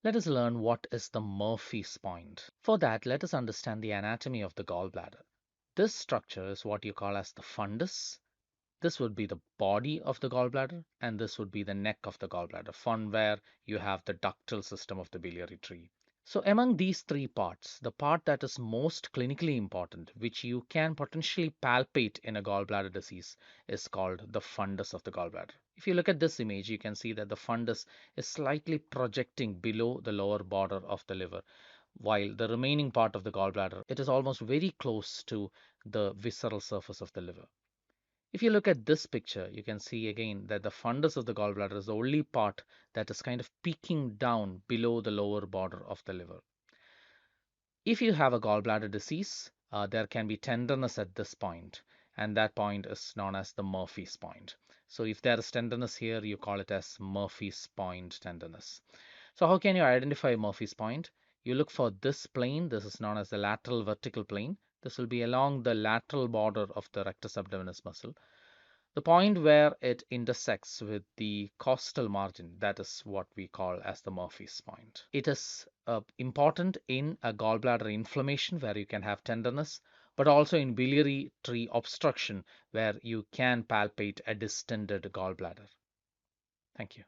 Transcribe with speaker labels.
Speaker 1: Let us learn what is the Murphy's point. For that, let us understand the anatomy of the gallbladder. This structure is what you call as the fundus. This would be the body of the gallbladder, and this would be the neck of the gallbladder, from where you have the ductal system of the biliary tree. So among these three parts, the part that is most clinically important, which you can potentially palpate in a gallbladder disease, is called the fundus of the gallbladder. If you look at this image, you can see that the fundus is slightly projecting below the lower border of the liver, while the remaining part of the gallbladder, it is almost very close to the visceral surface of the liver. If you look at this picture, you can see again that the fundus of the gallbladder is the only part that is kind of peeking down below the lower border of the liver. If you have a gallbladder disease, there can be tenderness at this point, and that point is known as the Murphy's point. So if there is tenderness here, you call it as Murphy's point tenderness. So how can you identify Murphy's point? You look for this plane. This is known as the lateral vertical plane. This will be along the lateral border of the rectus abdominis muscle. The point where it intersects with the costal margin, that is what we call as the Murphy's point. It is important in a gallbladder inflammation where you can have tenderness, but also in biliary tree obstruction where you can palpate a distended gallbladder. Thank you.